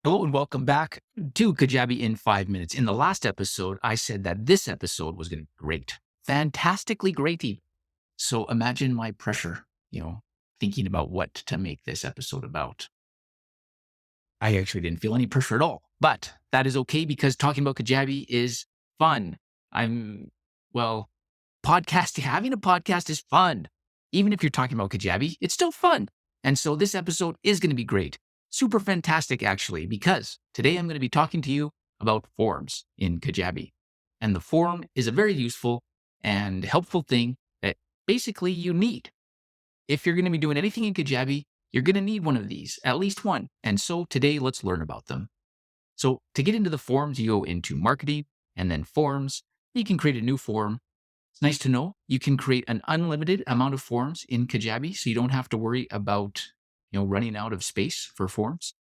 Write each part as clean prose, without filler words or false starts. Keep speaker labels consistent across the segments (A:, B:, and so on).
A: Hello and welcome back to Kajabi in 5 minutes. In the last episode, I said that this episode was going to be great, fantastically great. So imagine my pressure, thinking about what to make this episode about. I actually didn't feel any pressure at all, but that is okay because talking about Kajabi is fun. Well, having a podcast is fun. Even if you're talking about Kajabi, it's still fun. And so this episode is going to be great. Super fantastic, actually, because today I'm going to be talking to you about forms in Kajabi. And the form is a very useful and helpful thing that basically you need. If you're going to be doing anything in Kajabi, you're going to need one of these, at least one. And so today, let's learn about them. So to get into the forms, you go into marketing and then forms. You can create a new form. It's nice to know you can create an unlimited amount of forms in Kajabi, so you don't have to worry about running out of space for forms.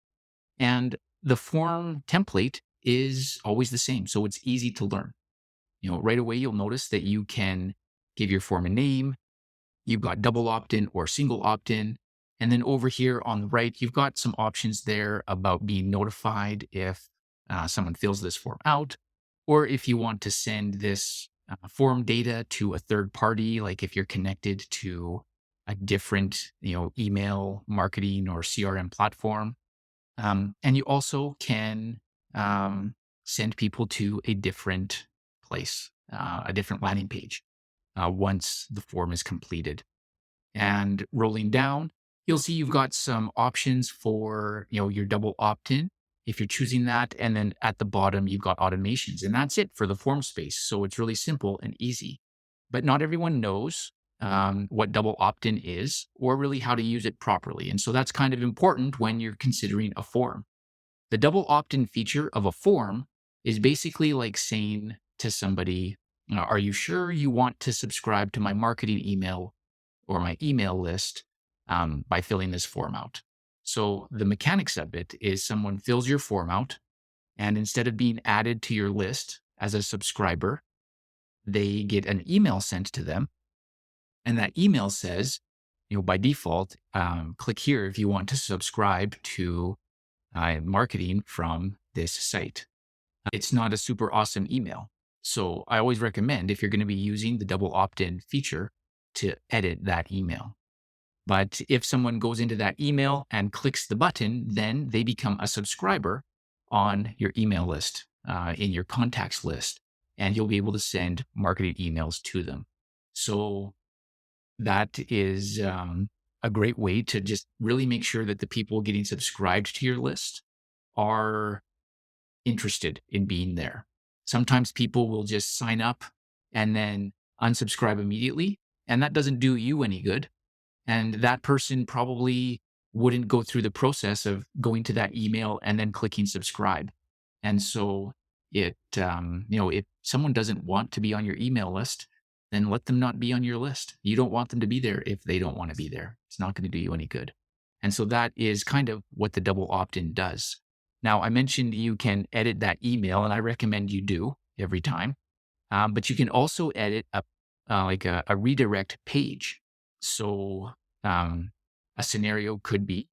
A: And the form template is always the same, so it's easy to learn. Right away you'll notice that you can give your form a name. You've got double opt-in or single opt-in. And then over here on the right, you've got some options there about being notified if someone fills this form out, or if you want to send this form data to a third party, like if you're connected to a different, email marketing or CRM platform. And you also can send people to a different place, a different landing page once the form is completed. And rolling down, you'll see you've got some options for, your double opt-in if you're choosing that. And then at the bottom, you've got automations, and that's it for the form space. So it's really simple and easy. But not everyone knows what double opt-in is or really how to use it properly. And so that's kind of important when you're considering a form. The double opt-in feature of a form is basically like saying to somebody, are you sure you want to subscribe to my marketing email or my email list by filling this form out? So the mechanics of it is someone fills your form out, and instead of being added to your list as a subscriber, they get an email sent to them. And that email says, by default, click here if you want to subscribe to marketing from this site. It's not a super awesome email. So I always recommend, if you're going to be using the double opt-in feature, to edit that email. But if someone goes into that email and clicks the button, then they become a subscriber on your email list, in your contacts list, and you'll be able to send marketing emails to them. So that is a great way to just really make sure that the people getting subscribed to your list are interested in being there. Sometimes people will just sign up and then unsubscribe immediately, and that doesn't do you any good. And that person probably wouldn't go through the process of going to that email and then clicking subscribe. And so if someone doesn't want to be on your email list, then let them not be on your list. You don't want them to be there if they don't want to be there. It's not going to do you any good. And so that is kind of what the double opt-in does. Now, I mentioned you can edit that email, and I recommend you do every time. But you can also edit a redirect page. So a scenario could be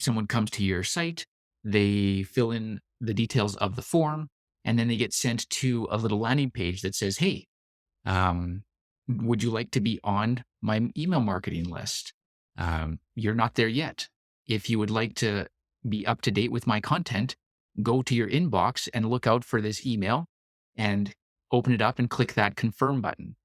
A: someone comes to your site, they fill in the details of the form, and then they get sent to a little landing page that says, hey, would you like to be on my email marketing list? You're not there yet. If you would like to be up to date with my content, go to your inbox and look out for this email and open it up and click that confirm button.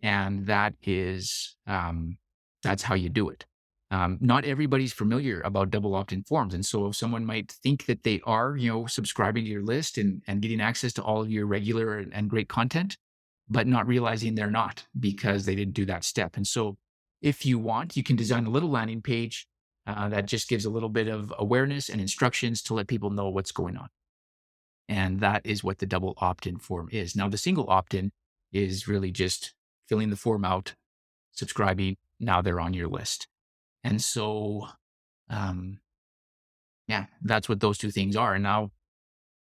A: And that is, that's how you do it. Not everybody's familiar about double opt-in forms. And so if someone might think that they are, subscribing to your list and getting access to all of your regular and great content, but not realizing they're not because they didn't do that step. And so if you want, you can design a little landing page that just gives a little bit of awareness and instructions to let people know what's going on. And that is what the double opt-in form is. Now, the single opt-in is really just filling the form out, subscribing. Now they're on your list. And so, that's what those two things are. And now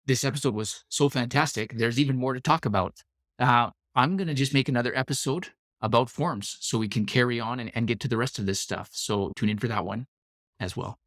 A: this episode was so fantastic. There's even more to talk about. I'm going to just make another episode about forms so we can carry on and get to the rest of this stuff. So tune in for that one as well.